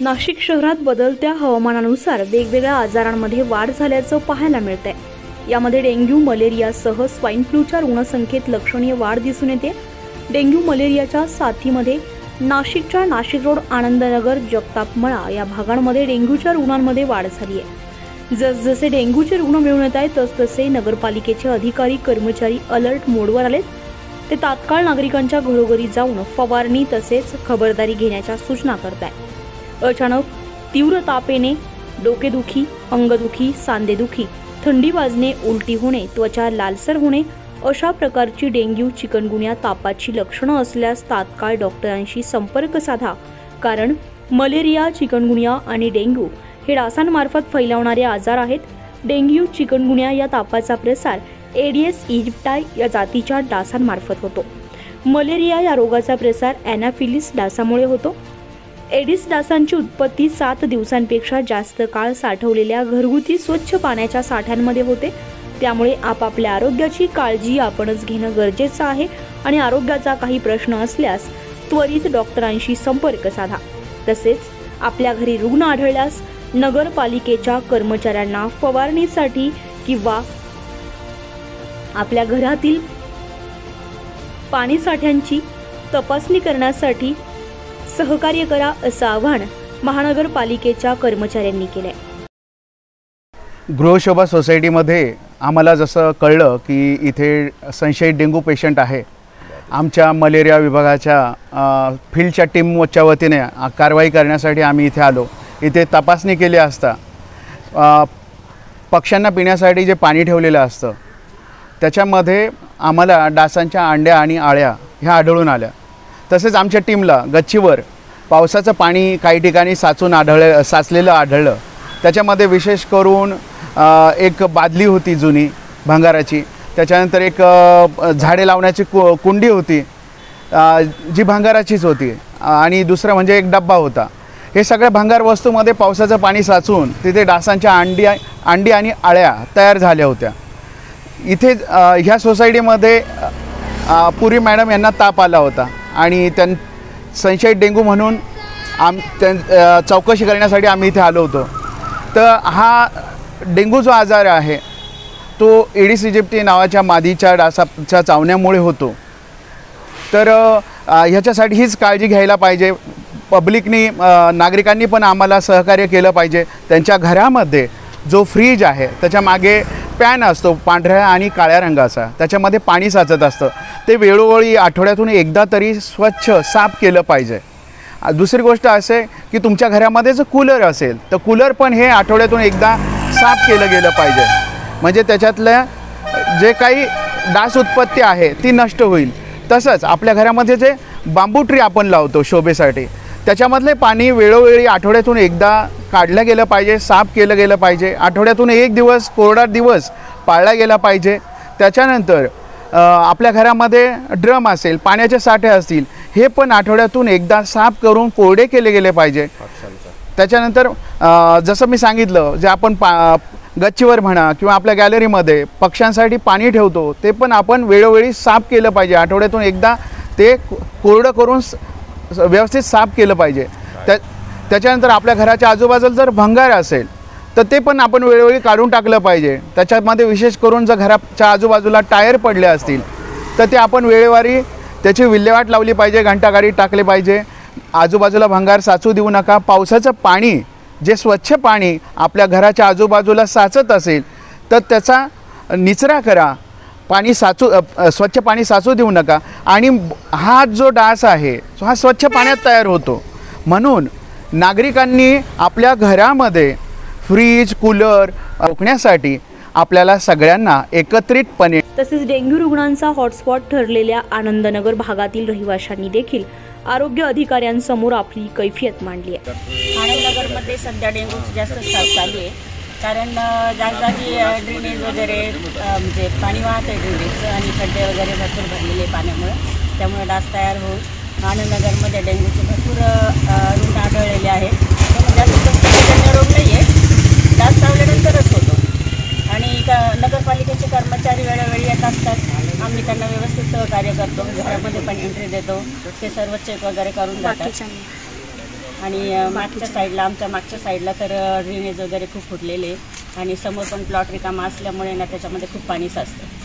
नाशिक शहरात बदलत्या हवामानानुसार वेगवेगळ्या आजारांमध्ये वाढ झाल्याचं पाहायला मिळतंय। यामध्ये डेंग्यू, मलेरियासह स्वाईन फ्लूच्या रुग्णसंख्येत लक्षणीय वाढ दिसून येते। डेंग्यू मलेरियाच्या साथीमध्ये नाशिकच्या नाशिक रोड, आनंदनगर, जगताप मळा या भागांमध्ये डेंग्यूच्या रुग्णांमध्ये वाढ झाली आहे। जसजसे डेंग्यूचे रुग्ण मिळून येत आहेत तसतसे नगरपालिकेचे अधिकारी कर्मचारी अलर्ट मोडवर आलेत। ते तात्काळ नागरिकांच्या घरोघरी जाऊन फवारणी तसेच खबरदारी घेण्याच्या सूचना करत आहेत। अचानक तीव्र ताप येणे, डोकेदुखी, अंगदुखी, सांधेदुखी, थंडी वाजणे, उलटी होणे, त्वचा लालसर होणे अशा प्रकारची डेंग्यू, चिकनगुनिया तापाची लक्षणं असल्यास तात्काळ डॉक्टरांशी संपर्क साधा। कारण मलेरिया, चिकनगुनिया आणि डेंग्यू हे डासांमार्फत फैलावणारे आजार आहेत। डेंग्यू, चिकनगुनिया या तापाचा प्रसार एडिस इजिप्टाई या जातीच्या डासांमार्फत होतो। मलेरिया या रोगाचा प्रसार एनाफिलिस डासामुळे होतो। एडिस डासांची उत्पत्ती 7 दिवसांपेक्षा जास्त काळ साठवलेल्या घरगुती स्वच्छ पाण्याच्या साठ्यांमध्ये होते। त्यामुळे आपापल्या आरोग्याची काळजी आपणच घेणं गरजेचं आहे आणि आरोग्याचा काही प्रश्न असल्यास त्वरित डॉक्टरांशी संपर्क साधा। तसेच आपल्या घरी रुग्ण आढळल्यास नगरपालिकेच्या कर्मचाऱ्यांना फवारणीसाठी किंवा आपल्या घरातील पाणी साठ्यांची तपासणी करण्यासाठी सहकार्य करा असं आवाहन महानगरपालिकेच्या कर्मचाऱ्यांनी केले। गृहशोभा सोसायटीमध्ये आम्हाला जसं कळलं की इथे संशयित डेंग्यू पेशंट आहे, आमच्या मलेरिया विभागाच्या फील्डच्या टीमच्या वतीने कारवाई करण्यासाठी आम्ही इथे आलो। इथे तपासणी केली असता पक्ष्यांना पिण्यासाठी जे पाणी ठेवलेलं असतं त्याच्यामध्ये आम्हाला डासांच्या अंड्या आणि आळ्या ह्या आढळून आल्या। तसेच आमच्या टीमला गच्चीवर पावसाचं पाणी काही ठिकाणी साचलेलं आढळलं। त्याच्यामध्ये विशेष करून एक बादली होती जुनी भंगाराची, त्याच्यानंतर एक झाडे लावण्याची कुंडी होती जी भंगाराचीच होती, आणि दुसरं म्हणजे एक डब्बा होता। हे सगळ्या भंगार वस्तूमध्ये पावसाचं पाणी साचून तिथे डासांच्या अंडी आणि आळ्या तयार झाल्या होत्या। इथे ह्या सोसायटीमध्ये पुरी मॅडम यांना ताप आला होता आणि संशयित डेंग्यू म्हणून चौकशी करण्यासाठी आम्ही इथे आलो होतो। तर हा डेंग्यू जो आजार आहे तो एडिस इजिप्टी नावाच्या मादीच्या डासाच्या चावण्यामुळे होतो। तर ह्याच्यासाठी हीच काळजी घ्यायला पाहिजे। पब्लिकनी, नागरिकांनी पण आम्हाला सहकार्य केलं पाहिजे। त्यांच्या घरामध्ये जो फ्रीज आहे त्याच्या मागे पॅन असतो पांढऱ्या आणि काळ्या रंगाचा, त्याच्यामध्ये पाणी साचत असतं, ते वेळोवेळी आठवड्यातून एकदा तरी स्वच्छ साफ केलं पाहिजे। दुसरी गोष्ट असे की तुमच्या घरामध्ये जर कूलर असेल तर कूलर पण हे आठवड्यातून एकदा साफ केलं गेलं पाहिजे, म्हणजे त्याच्यातल्या जे काही डास उत्पत्ती आहे ती नष्ट होईल। तसंच आपल्या घरामध्ये जे बांबू ट्री आपण लावतो शोभेसाठी, त्याच्यामधले पाणी वेळोवेळी आठवड्यातून एकदा काढलं गेलं पाहिजे, साफ केलं गेलं पाहिजे। आठवड्यातून एक दिवस कोरडा दिवस पाळला गेला पाहिजे। त्याच्यानंतर आपल्या घरामध्ये ड्रम असेल, पाण्याचे साठे असतील, हे पण आठवड्यातून एकदा साफ करून कोरडे केले गेले पाहिजे। त्याच्यानंतर जसं मी सांगितलं, जे आपण गच्चीवर म्हणा किंवा आपल्या गॅलरीमध्ये पक्ष्यांसाठी पाणी ठेवतो ते पण आपण वेळोवेळी साफ केलं पाहिजे। आठवड्यातून एकदा ते कोरडं करून व्यवस्थित साफ केलं पाहिजे। त्याच्यानंतर आपल्या घराच्या आजूबाजूला जर भंगार असेल तर ते पण आपण वेळोवेळी काढून टाकलं पाहिजे। त्याच्यामध्ये विशेष करून जर घराच्या आजूबाजूला टायर पडले असतील तर ते आपण वेळोवेळी त्याची विल्हेवाट लावली पाहिजे, घंटागाडी टाकले पाहिजे। आजूबाजूला भंगार साचू देऊ नका। पावसाचं पाणी, जे स्वच्छ पाणी आपल्या घराच्या आजूबाजूला साचत असेल तर त्याचा निचरा करा, स्वच्छ पाणी साचू देऊ नका। आणि हा जो डास आहे हा स्वच्छ पाण्यात तयार होतो, म्हणून नागरिकांनी आपल्या घरामध्ये फ्रीज, कूलर रोखण्यासाठी आपल्याला सगळ्यांना एकत्रितपणे। तसेच डेंग्यू रुग्णांचा हॉटस्पॉट ठरलेल्या आनंदनगर भागातील रहिवाशांनी देखील आरोग्य अधिकाऱ्यांसमोर आपली कैफियत मांडली आहे। आनंदनगरमध्ये सध्या डेंग्यूची जास्त साथ चालू आहे, कारण जागजागी ड्रेनेज वगैरे म्हणजे पाणी वाहत आहे ड्रेनेजचं, आणि खड्डे वगैरे भरपूर भरलेले पाण्यामुळे, त्यामुळे डास तयार होऊन आनंदनगरमध्ये डेंग्यूचे भरपूर रुग्ण आढळलेले आहेत। जास्त संसर्गजन्य रोग नाही आहे, डास चावल्यानंतरच होतो। आणि नगरपालिकेचे कर्मचारी वेळोवेळी येत असतात, आम्ही त्यांना व्यवस्थित सहकार्य करतो, घरामध्ये पण एंट्री देतो, ते सर्व चेक वगैरे करून जातात। आणि मागच्या साईडला, आमच्या मागच्या साईडला तर ड्रेनेज वगैरे खूप फुटलेले आणि समोर पण प्लॉट रिकामा असल्यामुळे ना त्याच्यामध्ये खूप पाणी साचतं.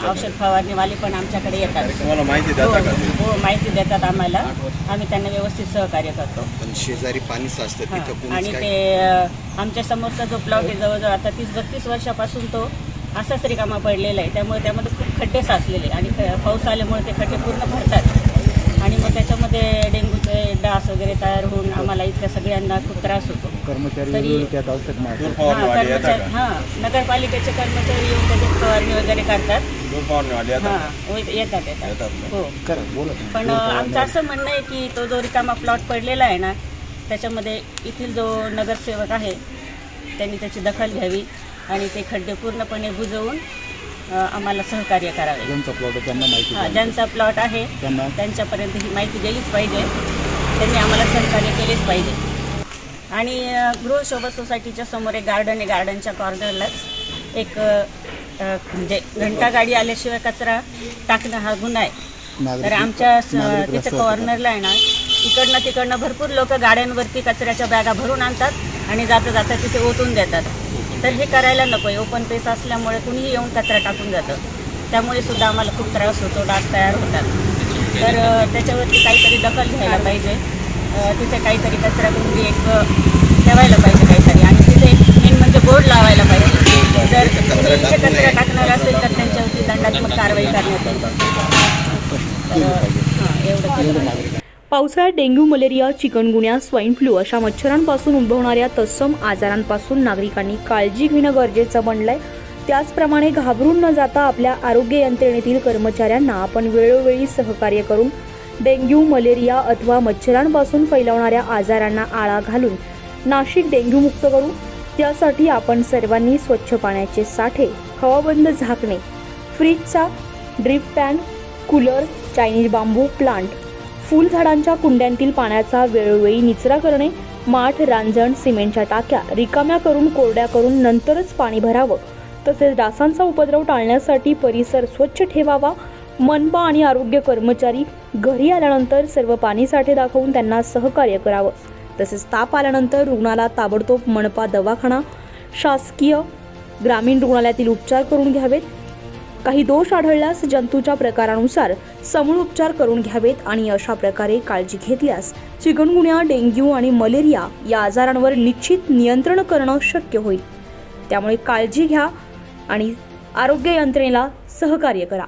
औषध फवारणीवाले पण आमच्याकडे येतात. तुम्हाला माहिती देतात का? हो, माहिती देतात आम्हाला. आम्ही त्यांना व्यवस्थित सहकार्य करतो. पण शेजारी पाणी साचतं तिथं आणि ते आमच्या समोरचा जो प्लॉट आहे जवळजवळ आता 30-32 वर्षापासून तो असाच रिकामा पडलेला आहे. त्यामुळे त्यामध्ये खूप खड्डे साचलेले आणि पाऊस आल्यामुळे ते खड्डे पूर्ण भरतात आणि मग त्याच्यामध्ये डेंग्यूचे डास वगैरे तयार होऊन आम्हाला इथल्या सगळ्यांना खूप त्रास होतो. तरी नगरपालिकेचे कर्मचारी येऊन त्याची फवारणी वगैरे करतात. येतात. हो, पण आमचं असं म्हणणं आहे की तो जो रिकामा प्लॉट पडलेला आहे ना त्याच्यामध्ये येथील जो नगरसेवक आहे त्यांनी त्याची दखल घ्यावी आणि ते खड्डे पूर्णपणे बुजवून आम्हाला सहकार्य करावे. ज्यांचा प्लॉट आहे त्यांच्यापर्यंत ही माहिती गेलीच पाहिजे. त्यांनी आम्हाला सहकार्य केलेच पाहिजे. आणि गृहशोभा सोसायटीच्या समोर एक गार्डन आहे. गार्डनच्या कॉर्नरलाच एक म्हणजे घंटा गाडी आल्याशिवाय कचरा टाकणं हा गुन्हा आहे. तर आमच्या तिथे कॉर्नरला आहे ना इकडनं तिकडनं भरपूर लोक गाड्यांवरती कचऱ्याच्या बॅगा भरून आणतात आणि जाता जाता तिथे ओतून देतात. तर हे करायला नको आहे. ओपन पेस असल्यामुळे कुणीही येऊन कचरा टाकून जातं. त्यामुळे सुद्धा आम्हाला खूप त्रास होतो, डास तयार होतात. तर त्याच्यावरती काहीतरी दखल घ्यायला पाहिजे. तिथे काहीतरी कचराकुंडी एक ठेवायला पाहिजे काहीतरी आणि तिथे मेन म्हणजे बोर्ड लावायला पाहिजे. जर कुणी इथे कचरा टाकणार असेल तर त्यांच्यावरती दंडात्मक कारवाई करण्यात येईल. एवढं. पावसाळ्यात डेंग्यू, मलेरिया, चिकनगुन्या, स्वाईन फ्लू अशा मच्छरांपासून उद्भवणाऱ्या तत्सम आजारांपासून नागरिकांनी काळजी घेणं गरजेचं बनलंय. त्याचप्रमाणे घाबरून न जाता आपल्या आरोग्य यंत्रणेतील कर्मचाऱ्यांना आपण वेळोवेळी सहकार्य करून डेंग्यू, मलेरिया अथवा मच्छरांपासून फैलावणाऱ्या आजारांना आळा घालून नाशिक डेंग्यू मुक्त करू. त्यासाठी आपण सर्वांनी स्वच्छ पाण्याचे साठे, हवाबंद झाकणे, फ्रीजचा ड्रिप पॅन, कूलर, चायनीज बांबू प्लांट, फुलझाडांच्या कुंड्यांतील पाण्याचा वेळोवेळी निचरा करणे, माठ, रांजण, सिमेंटच्या टाक्या रिकाम्या करून कोरड्या करून नंतरच पाणी भरावं. तसेच डासांचा उपद्रव टाळण्यासाठी परिसर स्वच्छ ठेवावा. मनपा आणि आरोग्य कर्मचारी घरी आल्यानंतर सर्व पाणीसाठे दाखवून त्यांना सहकार्य करावं. तसेच ताप आल्यानंतर रुग्णाला ताबडतोब मनपा दवाखाना, शासकीय ग्रामीण रुग्णालयातील उपचार करून घ्यावेत. काही दोष आढळल्यास जंतूच्या प्रकारानुसार समूळ उपचार करून घ्यावेत आणि अशा प्रकारे काळजी घेतल्यास चिकनगुन्या, डेंग्यू आणि मलेरिया या आजारांवर निश्चित नियंत्रण करणं शक्य होईल. त्यामुळे काळजी घ्या आणि आरोग्य यंत्रणेला सहकार्य करा.